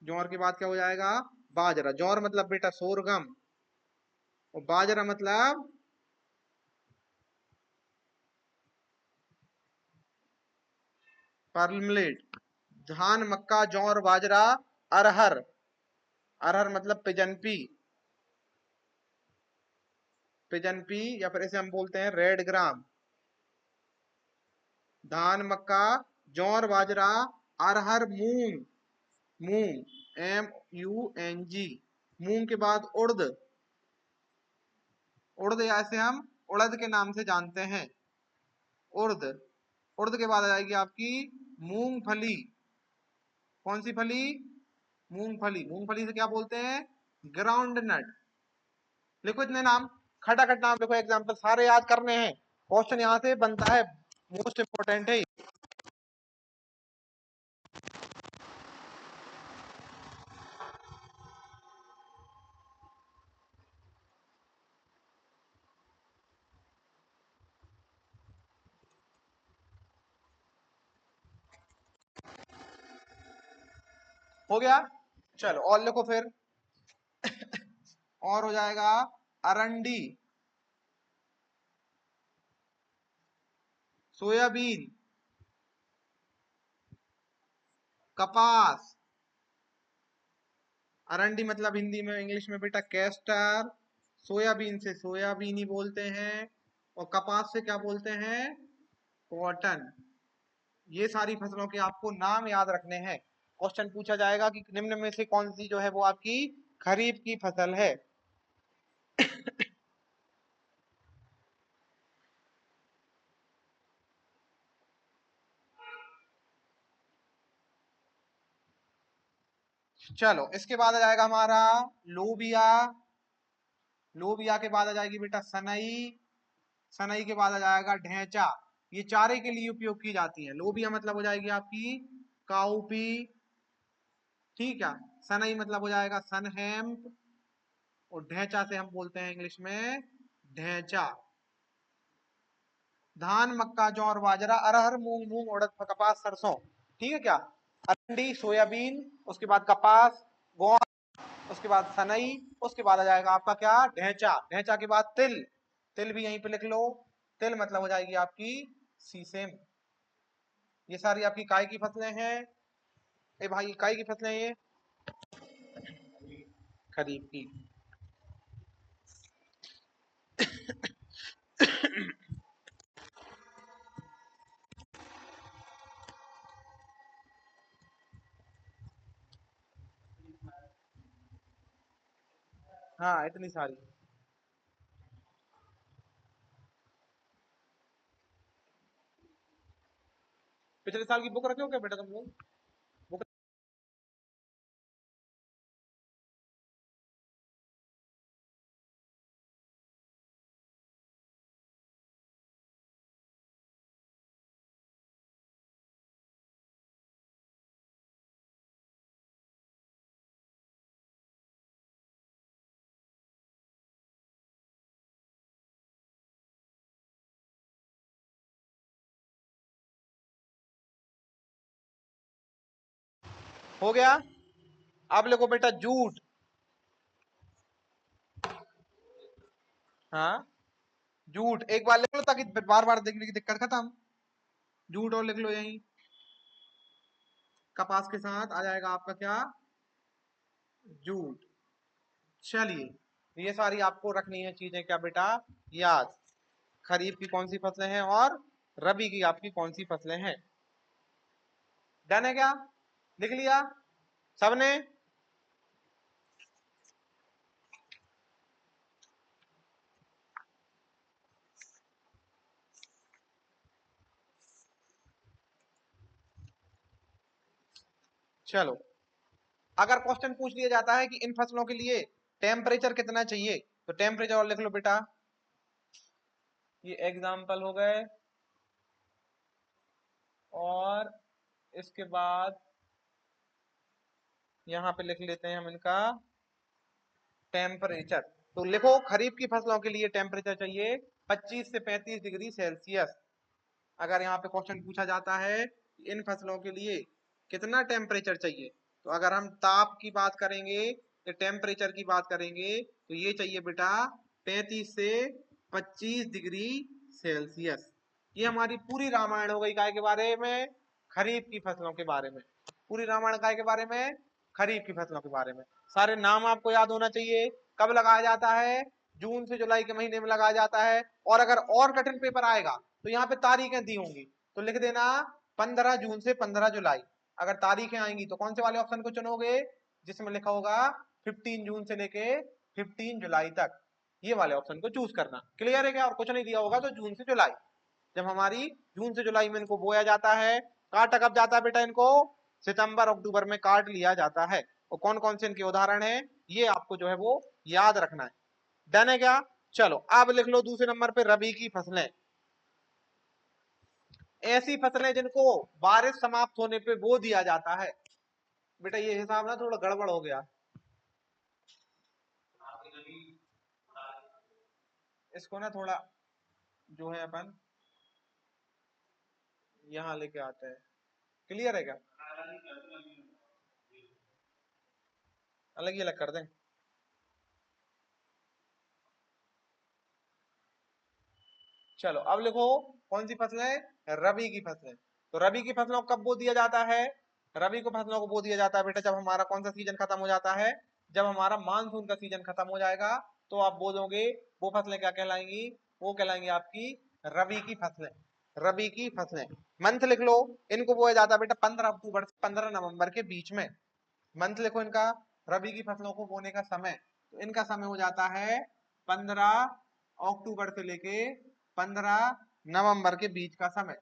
ज्वार के बाद क्या हो जाएगा? बाजरा। ज्वार मतलब बेटा सोरगम, और बाजरा मतलब पर्लमिलेट। धान मक्का जौर बाजरा, अरहर, अरहर मतलब पिजनपी, पिजनपी या फिर इसे हम बोलते हैं रेड ग्राम। धान मक्का जौर बाजरा अरहर मूंग, मूंग MUNG, मूंग के बाद उड़द, उड़द या इसे हम उड़द के नाम से जानते हैं, उड़द। उड़द के बाद आ जाएगी आपकी मूंगफली। कौन सी फली? मूंगफली। मूंगफली से क्या बोलते हैं? Groundnut. लिखो इतने नाम, खटाखट नाम लिखो, एग्जाम्पल सारे याद करने हैं, क्वेश्चन यहाँ से बनता है, मोस्ट इंपोर्टेंट है। हो गया? चलो और लिखो फिर। और हो जाएगा अरंडी, सोयाबीन, कपास। अरंडी मतलब हिंदी में इंग्लिश में बेटा कैस्टर, सोयाबीन से सोयाबीन ही बोलते हैं, और कपास से क्या बोलते हैं? कॉटन। ये सारी फसलों के आपको नाम याद रखने हैं। क्वेश्चन पूछा जाएगा कि निम्न में से कौन सी जो है वो आपकी खरीफ की फसल है। चलो इसके बाद आ जाएगा हमारा लोबिया, लोबिया के बाद आ जाएगी बेटा सनई, सनई के बाद आ जाएगा ढैंचा। ये चारे के लिए उपयोग की जाती है। लोबिया मतलब हो जाएगी आपकी काउपी, ठीक है। सनई मतलब हो जाएगा सनहेम्प, और ढैंचा से हम बोलते हैं इंग्लिश में ढैंचा। धान मक्का जौर बाजरा अरहर मूंग, मूंग उड़द कपास सरसों, ठीक है क्या? अरंडी सोयाबीन, उसके बाद कपास, गेहूं, उसके बाद सनई, उसके बाद आ जाएगा आपका क्या? ढैंचा। ढैंचा के बाद तिल, तिल भी यहीं पे लिख लो, तिल मतलब हो जाएगी आपकी सीसेम। ये सारी आपकी काय की फसलें हैं। ए भाई काय की फसलें हैं ये, खरीफ की। हाँ इतनी सारी। पिछले साल की बुक रखे हो क्या बेटा तुम लोग? बुक। हो गया? अब लिखो बेटा जूट। हाँ जूट एक बार लिख लो ताकि बार बार देखने की दिक्कत खत्म। जूट और लिख लो यहीं। कपास के साथ आ जाएगा आपका क्या? जूट। चलिए ये सारी आपको रखनी है चीजें क्या बेटा? याद। खरीफ की कौन सी फसलें हैं और रबी की आपकी कौन सी फसलें हैं। डन है क्या, लिख लिया सबने। चलो, अगर क्वेश्चन पूछ लिया जाता है कि इन फसलों के लिए टेम्परेचर कितना चाहिए, तो टेम्परेचर और लिख लो बेटा। ये एग्जाम्पल हो गए, और इसके बाद यहाँ पे लिख लेते हैं हम इनका टेम्परेचर। तो लिखो खरीफ की फसलों के लिए टेम्परेचर चाहिए 25 से 35 डिग्री सेल्सियस। अगर यहाँ पे क्वेश्चन पूछा जाता है इन फसलों के लिए कितना टेम्परेचर चाहिए, तो अगर हम ताप की बात करेंगे, तो टेम्परेचर की बात करेंगे, तो ये चाहिए बेटा 35 से 25 डिग्री सेल्सियस। ये हमारी पूरी रामायण हो गई काय के बारे में, खरीफ की फसलों के बारे में। पूरी रामायण काय के बारे में, खरीफ की फसलों के बारे में। सारे नाम आपको याद होना चाहिए। कब लगाया जाता है, जून से जुलाई के महीने में लगाया जाता है। और अगर और कठिन पेपर आएगा तो यहाँ पे तारीखें दी होंगी, तो लिख देना 15 जून से 15 जुलाई। अगर तारीखें आएंगी तो कौन से वाले ऑप्शन को चुनोगे, जिसमें लिखा होगा 15 जून से लेके 15 जुलाई तक, ये वाले ऑप्शन को चूज करना। क्लियर है क्या, और कुछ नहीं दिया होगा तो जून से जुलाई। जब हमारी जून से जुलाई में इनको बोया जाता है, काटा कब जाता है बेटा इनको, सितंबर अक्टूबर में काट लिया जाता है। और कौन कौन से इनके उदाहरण हैं, ये आपको जो है वो याद रखना है। डन है क्या। चलो अब लिख लो दूसरे नंबर पे रबी की फसलें। ऐसी फसलें जिनको बारिश समाप्त होने पे बो दिया जाता है। बेटा ये हिसाब ना थोड़ा गड़बड़ हो गया, इसको ना थोड़ा जो है अपन यहाँ लेके आते हैं। क्लियर है क्या, अलग ही अलग कर दें। चलो अब लिखो कौन सी फसलें, रबी की फसलें। तो रबी की फसलों को कब बो दिया जाता है, रबी को फसलों को बो दिया जाता है बेटा जब हमारा कौन सा सीजन खत्म हो जाता है, जब हमारा मानसून का सीजन खत्म हो जाएगा, तो आप बोलोगे वो फसलें क्या कहलाएंगी, वो कहलाएंगी आपकी रबी की फसलें। रबी की फसलें, मंथ लिख लो। इनको बोया जाता है बेटा 15 अक्टूबर से 15 नवंबर के बीच में। मंथ लिखो इनका, रबी की फसलों को बोने का समय, तो इनका समय हो जाता है 15 अक्टूबर से लेके 15 नवंबर के बीच का समय।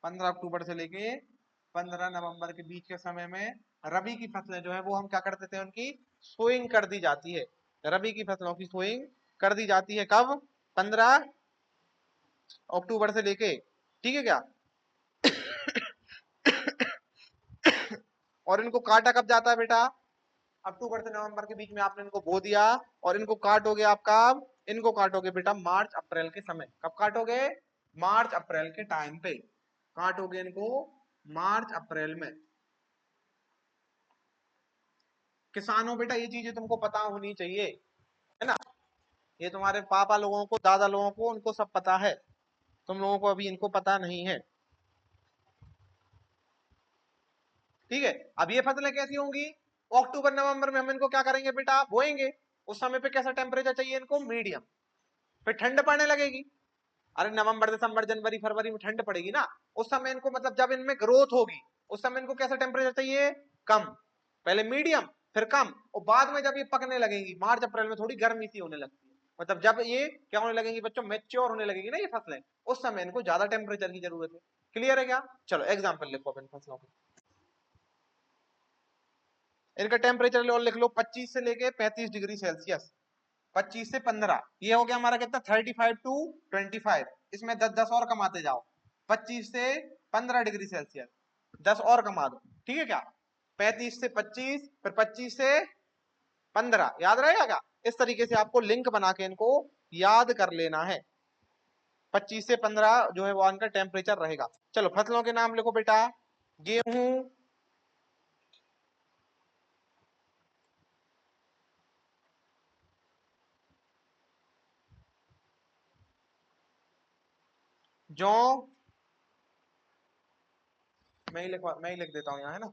15 अक्टूबर से लेके 15 नवंबर के बीच के समय में रबी की फसलें जो है वो हम क्या कर देते हैं, उनकी सोइंग कर दी जाती है। रबी की फसलों की सोइंग कर दी जाती है कब, 15 अक्टूबर से लेके, ठीक है क्या। और इनको काटा कब जाता है बेटा, अक्टूबर से नवंबर के बीच में आपने इनको बो दिया, और इनको काटोगे आप कब, इनको काटोगे बेटा मार्च अप्रैल के समय। कब काटोगे, मार्च अप्रैल के टाइम पे काटोगे इनको, मार्च अप्रैल में। किसानों बेटा ये चीजें तुमको पता होनी चाहिए, है ना। ये तुम्हारे पापा लोगों को, दादा लोगों को, उनको सब पता है, तुम लोगों को अभी इनको पता नहीं है। ठीक है, अब ये फसलें कैसी होंगी, अक्टूबर नवंबर में हम इनको क्या करेंगे बेटा, बोएंगे। उस समय पे कैसा टेम्परेचर चाहिए इनको, मीडियम। फिर ठंड पड़ने लगेगी, अरे नवंबर दिसंबर जनवरी फरवरी में ठंड पड़ेगी ना, उस समय इनको मतलब जब इनमें ग्रोथ होगी, उस समय इनको कैसा टेम्परेचर चाहिए, कम। पहले मीडियम, फिर कम, और बाद में जब ये पकने लगेंगी मार्च अप्रैल में थोड़ी गर्मी सी होने लगती है, मतलब जब ये क्या होने लगेंगी बच्चों, मेच्योर होने लगेगी ना ये फसलें, उस समय इनको ज्यादा टेम्परेचर की जरूरत है। क्लियर है क्या। चलो एग्जाम्पल लिखो अपन फसलों के, इनका टेम्परेचर लेवल लिख लो 25 से लेके 35 डिग्री सेल्सियस। 25 से 15, ये हो गया हमारा कितना 35 टू 25, इसमें 10 10 और कमाते जाओ। 25 से 15 डिग्री सेल्सियस, 10 और कमा दो, ठीक है क्या। 35 से 25, फिर 25 से 15, याद रहेगा क्या। इस तरीके से आपको लिंक बना के इनको याद कर लेना है। 25 से 15 जो है वो इनका टेम्परेचर रहेगा। चलो फसलों के नाम लिखो बेटा, गेहूं, जौ, मैं ही लिख देता हूँ यहाँ, है ना।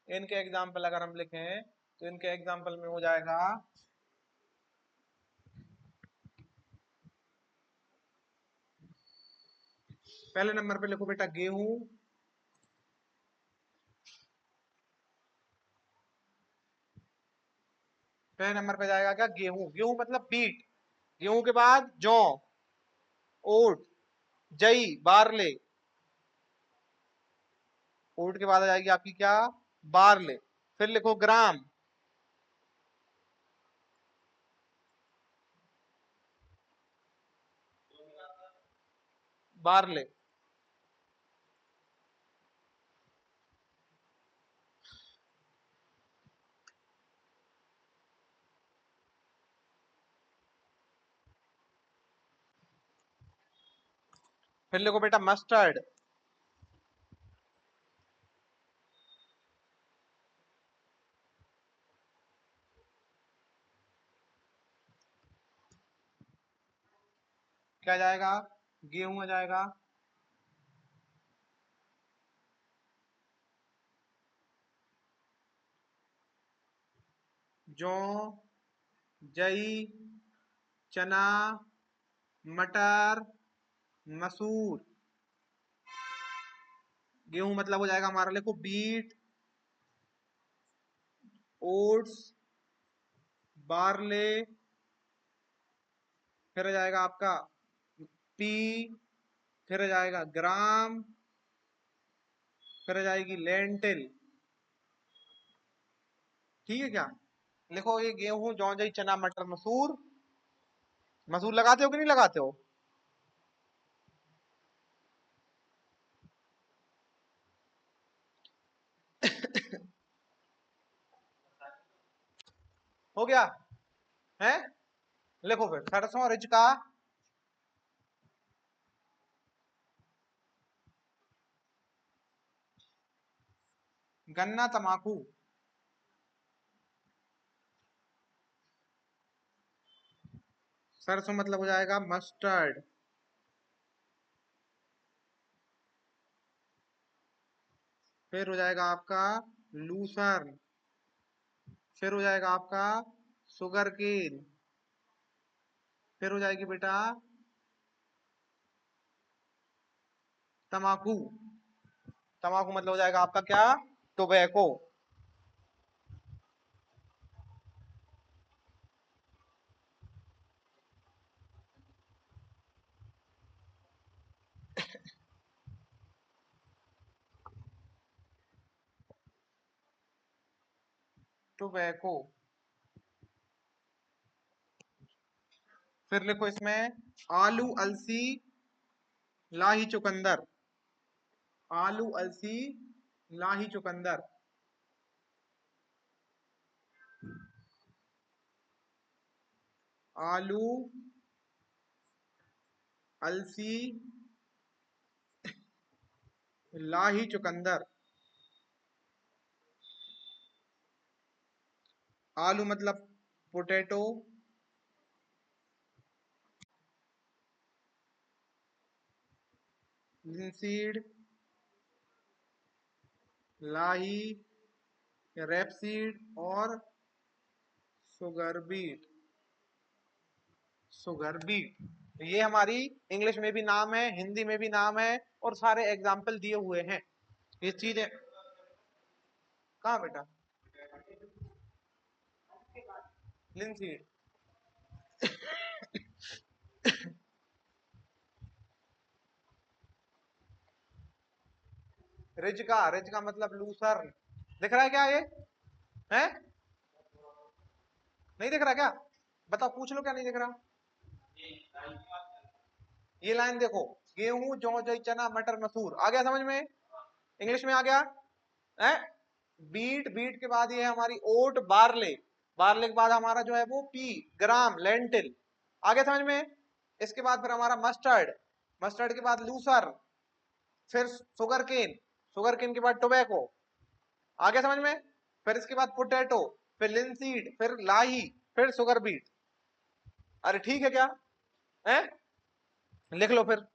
इनके एग्जाम्पल अगर हम लिखें, तो इनके एग्जाम्पल में हो जाएगा पहले नंबर पे लिखो बेटा गेहूं। पहले नंबर पे जाएगा क्या? गेहूं। गेहूं मतलब बीट। गेहूं के बाद जौ, ओट, जई, बारले। ओट के बाद आ जाएगी आपकी क्या? बारले। फिर लिखो ग्राम। बारले। फिर लिखो बेटा मस्टर्ड। क्या जाएगा? गेहूं आ जाएगा। जौ, जई, चना, मटर, मसूर। गेहूं मतलब हो जाएगा हमारा, लिखो बीट, ओट्स, बारले। फिर आ जाएगा आपका पी। फिर आ जाएगा ग्राम। फिर आ जाएगी लेंटिल। ठीक है क्या? लिखो ये गेहूं, जौ, जई, चना, मटर, मसूर। मसूर लगाते हो कि नहीं लगाते हो? हो गया है? लिखो फिर सरसों, रिच का। गन्ना, तमाकू। सरसों मतलब हो जाएगा मस्टर्ड। फिर हो जाएगा आपका लूसर्न। फिर हो जाएगा आपका शुगर केन। फिर हो जाएगी बेटा तमाकू। तमाकू मतलब हो जाएगा आपका क्या? टोबैको। टोबैको। फिर लिखो इसमें आलू, अलसी, लाही, चुकंदर। आलू, अलसी, लाही, चुकंदर। आलू, अलसी, लाही, चुकंदर। आलू मतलब पोटैटो। लिनसीड, लाही, रेपसीड और शुगर बीट। शुगर बीट ये हमारी इंग्लिश में भी नाम है, हिंदी में भी नाम है, और सारे एग्जाम्पल दिए हुए हैं। ये चीजें कहाँ बेटा? लिनसीड। रिज का मतलब लूसर। दिख रहा है क्या ये? है? नहीं दिख रहा क्या? बताओ, पूछ लो क्या नहीं दिख रहा। ये लाइन देखो, गेहूं, जौ, जई, चना, मटर, मसूर। आ गया समझ में? इंग्लिश में आ गया है? बीट। बीट के बाद ये है हमारी ओट, बारले। बारले के बाद हमारा जो है वो पी, ग्राम, लेंटिल। आ गया समझ में? इसके बाद फिर हमारा मस्टर्ड। मस्टर्ड के बाद लूसर। फिर शुगर केन। शुगर केन के बाद टोबैको। आ गया समझ में? फिर इसके बाद पोटैटो। फिर लिनसीड, फिर लाही, फिर शुगर बीट। अरे ठीक है क्या? है? लिख लो फिर।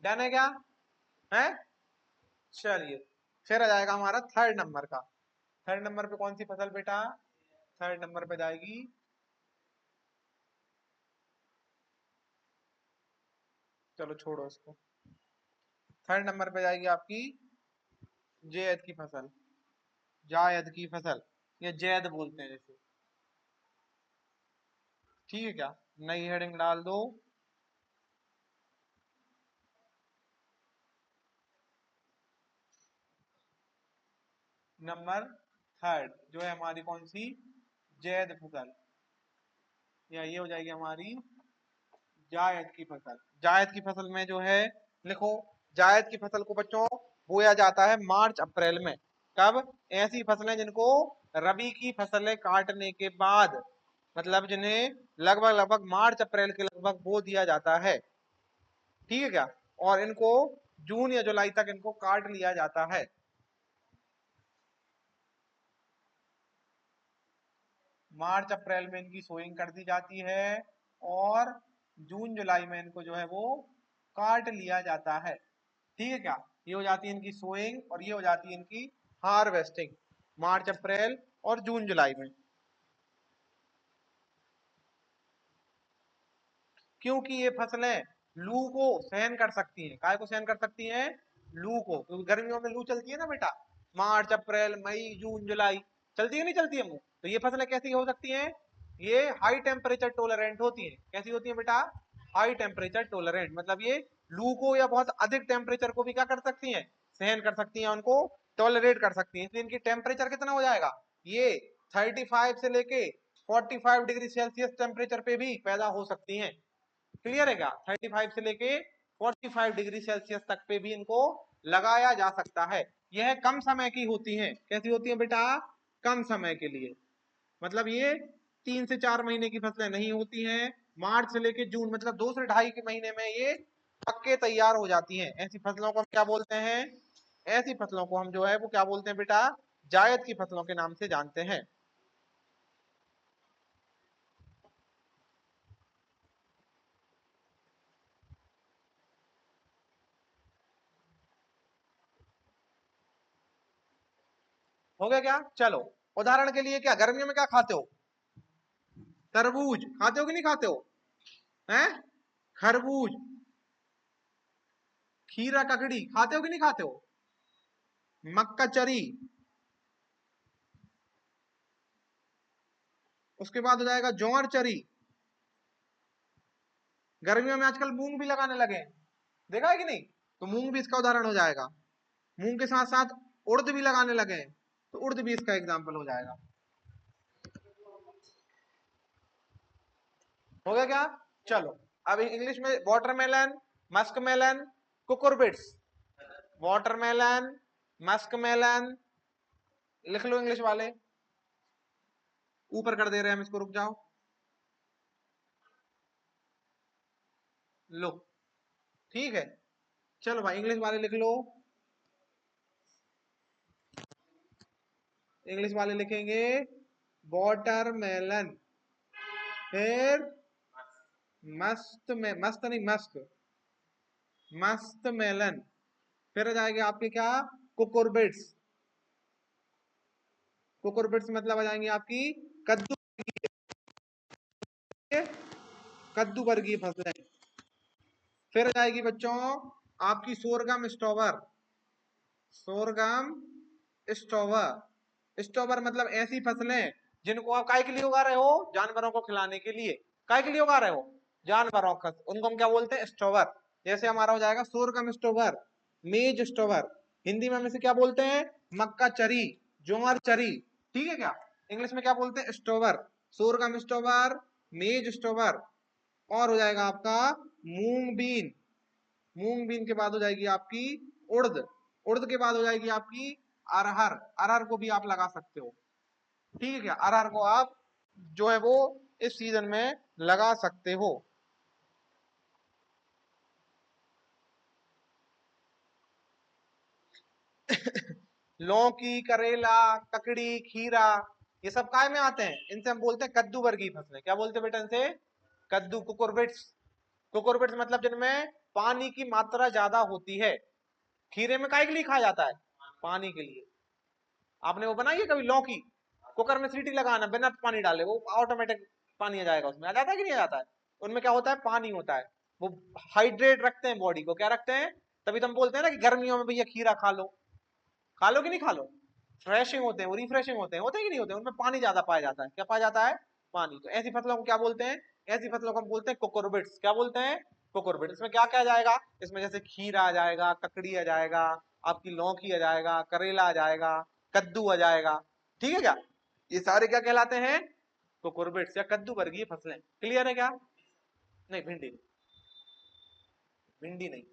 डन है क्या? है? चलिए, फिर आ जाएगा हमारा थर्ड नंबर का। थर्ड नंबर पे कौन सी फसल बेटा? थर्ड नंबर पे जाएगी, चलो छोड़ो इसको, थर्ड नंबर पे जाएगी आपकी जायद की फसल। जायद की फसल, ये जैद बोलते हैं जैसे। ठीक है क्या? नई हेडिंग डाल दो। नंबर थर्ड जो है हमारी कौन सी? जैद फसल, या ये हो जाएगी हमारी जायद की फसल। जायद की फसल में जो है, लिखो, जायद की फसल को बच्चों बोया जाता है मार्च अप्रैल में। कब? ऐसी फसलें जिनको रबी की फसलें काटने के बाद, मतलब जिन्हें लगभग लगभग मार्च अप्रैल के लगभग बो दिया जाता है। ठीक है क्या? और इनको जून या जुलाई तक इनको काट लिया जाता है। मार्च अप्रैल में इनकी सोइंग कर दी जाती है और जून जुलाई में इनको जो है वो काट लिया जाता है। ठीक है क्या? ये हो जाती है इनकी सोइंग और ये हो जाती है इनकी हार्वेस्टिंग, मार्च अप्रैल और जून जुलाई में। क्योंकि ये फसलें लू को सहन कर सकती हैं। काय को सहन कर सकती हैं? लू को, क्योंकि गर्मियों में लू चलती है ना बेटा, मार्च अप्रैल मई जून जुलाई, चलती है नहीं चलती है? तो ये फसलें कैसी हो सकती हैं? ये हाई टेम्परेचर टोलरेंट होती हैं। कैसी होती हैं बेटा? हाई टेम्परेचर टोलरेंट, मतलब ये लू को या बहुत अधिक टेम्परेचर को भी क्या कर सकती हैं? सहन कर सकती हैं, उनको टॉलरेट कर सकती हैं। इसलिए इनकी टेम्परेचर कितना हो जाएगा? ये 35 से लेके 45 डिग्री सेल्सियस टेम्परेचर पे भी पैदा हो सकती हैं। क्लियर है क्या? 35 से लेके 45 डिग्री सेल्सियस तक पे भी इनको लगाया जा सकता है। यह कम समय की होती हैं। कैसी होती है बेटा? कम समय के लिए, मतलब ये 3 से 4 महीने की फसलें नहीं होती हैं। मार्च से लेके जून, मतलब 2 से 2.5 के महीने में ये पक्के तैयार हो जाती हैं। ऐसी फसलों को हम क्या बोलते हैं? ऐसी फसलों को हम जो है वो क्या बोलते हैं बेटा? जायद की फसलों के नाम से जानते हैं। हो गया क्या? चलो, उदाहरण के लिए, क्या गर्मियों में क्या खाते हो? तरबूज खाते हो कि नहीं खाते हो? हैं? खरबूज, खीरा, ककड़ी खाते हो कि नहीं खाते हो? मक्का चरी, उसके बाद हो जाएगा ज्वार चरी। गर्मियों में आजकल मूंग भी लगाने लगे हैं, देखा है कि नहीं? तो मूंग भी इसका उदाहरण हो जाएगा। मूंग के साथ साथ उड़द भी लगाने लगे हैं, तो उड़द भी इसका एग्जाम्पल हो जाएगा। हो गया क्या? चलो, अब इंग्लिश में watermelon, muskmelon, cucurbits. Watermelon, muskmelon, लिख लो इंग्लिश वाले, ऊपर कर दे रहे हैं हम इसको, रुक जाओ। लो, ठीक है, चलो भाई इंग्लिश वाले लिख लो। इंग्लिश वाले लिखेंगे वाटरमेलन, फिर मस्त में, मस्त नहीं मस्क, मस्त मेलन, फिर आ जाएंगे आपके क्या? कुकुरबिट्स। कुकुरबिट्स मतलब आ जाएंगी आपकी कद्दू, कद्दू वर्गीय फसलें। फिर आ जाएगी बच्चों आपकी sorghum stover. Sorghum stover, stover मतलब ऐसी फसलें जिनको आप काय के लिए उगा रहे हो? जानवरों को खिलाने के लिए। काय के लिए उगा रहे हो? जानवरों का, उनको हम क्या बोलते हैं? स्टोवर। जैसे हमारा हो जाएगा सोरगम स्टोवर, मेज स्टोवर। हिंदी में हम इसे क्या बोलते हैं? मक्का चरी, ज्वार चरी। ठीक है क्या? इंग्लिश में क्या बोलते हैं? स्टोवर, सोरगम स्टोवर, मेज स्टोवर। और हो जाएगा आपका मूंग बीन। मूंग बीन के बाद हो जाएगी आपकी उड़द। उड़द के बाद हो जाएगी आपकी अरहर। अरहर को भी आप लगा सकते हो। ठीक है क्या? अरहर को आप जो है वो इस सीजन में लगा सकते हो। लौकी, करेला, ककड़ी, खीरा, ये सब काय में आते हैं? इनसे हम बोलते हैं कद्दू वर्गीय फसलें। क्या बोलते हैं बेटा इनसे? कद्दू, कुकुरबिट्स। कुकुरबिट्स मतलब जिनमें पानी की मात्रा ज्यादा होती है। खीरे में काहे के लिए खाया जाता है? पानी के लिए। आपने वो बनाई है कभी लौकी? कुकर में सीटी लगाना बिना पानी डाले, वो ऑटोमेटिक पानी आ जाएगा उसमें, आ जाता है कि नहीं आ जाता है? उनमें क्या होता है? पानी होता है। वो हाइड्रेट रखते हैं बॉडी को, क्या रखते हैं? तभी तो हम बोलते हैं ना कि गर्मियों में भैया खीरा खा लो। खा लो कि नहीं खा लो? फ्रेशिंग होते हैं वो, रिफ्रेशिंग होते हैं कि नहीं होते? उनमें पानी ज्यादा पाया जाता है। क्या पाया जाता है? पानी। तो ऐसी फसलों को क्या बोलते हैं? ऐसी फसलों को हम बोलते हैं कोकोरबिट्स। क्या बोलते हैं? कोकोरबिट्स। इसमें क्या क्या आ जाएगा? इसमें जैसे खीरा आ जाएगा, ककड़ी आ जाएगा, आपकी लौकी आ जाएगा, करेला आ जाएगा, कद्दू आ जाएगा। ठीक है क्या? ये सारे क्या कहलाते हैं? कोकोरबिट्स या कद्दू वर्गीय फसलें। क्लियर है क्या? नहीं, भिंडी नहीं। भिंडी नहीं।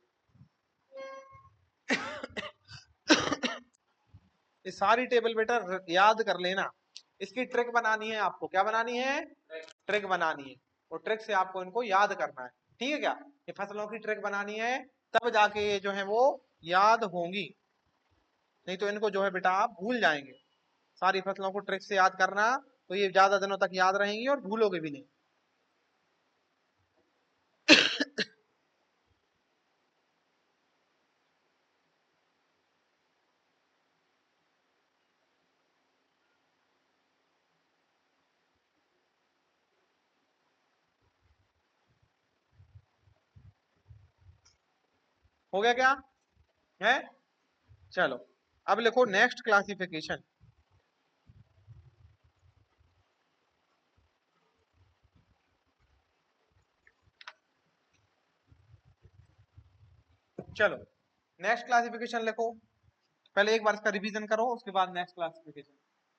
ये सारी टेबल बेटा याद कर लेना। इसकी ट्रिक बनानी है आपको। क्या बनानी है? ट्रिक बनानी है। और ट्रिक से आपको इनको याद करना है। ठीक है क्या? ये फसलों की ट्रिक बनानी है, तब जाके ये जो है वो याद होंगी। नहीं तो इनको जो है बेटा आप भूल जाएंगे। सारी फसलों को ट्रिक से याद करना, तो ये ज्यादा दिनों तक याद रहेंगी और भूलोगे भी नहीं। हो गया क्या? है? चलो, अब लिखो नेक्स्ट क्लासिफिकेशन। चलो, नेक्स्ट क्लासिफिकेशन लिखो। पहले एक बार इसका रिवीजन करो, उसके बाद नेक्स्ट क्लासिफिकेशन।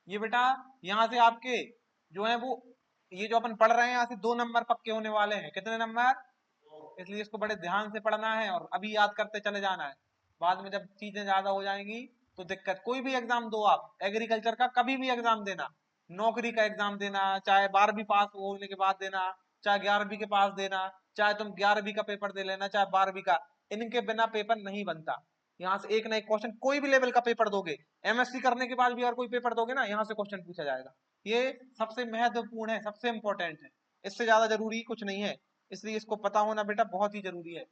ये बेटा यहाँ से आपके जो है वो, ये जो अपन पढ़ रहे हैं यहाँ से 2 नंबर पक्के होने वाले हैं। कितने नंबर? इसलिए इसको बड़े ध्यान से पढ़ना है और अभी याद करते चले जाना है। बाद में जब चीजें ज्यादा हो जाएंगी तो दिक्कत। कोई भी एग्जाम दो आप, एग्रीकल्चर का कभी भी एग्जाम देना, नौकरी का एग्जाम देना, चाहे 12वीं पास होने के बाद देना, चाहे 11वीं के पास देना, चाहे तुम 11वीं का पेपर दे लेना, चाहे 12वीं का, इनके बिना पेपर नहीं बनता। यहाँ से एक ना एक क्वेश्चन, कोई भी लेवल का पेपर दोगे, एमएससी करने के बाद भी अगर कोई पेपर दोगे ना, यहाँ से क्वेश्चन पूछा जाएगा। ये सबसे महत्वपूर्ण है, सबसे इंपॉर्टेंट है। इससे ज्यादा जरूरी कुछ नहीं है। इसलिए इसको पता होना बेटा बहुत ही जरूरी है।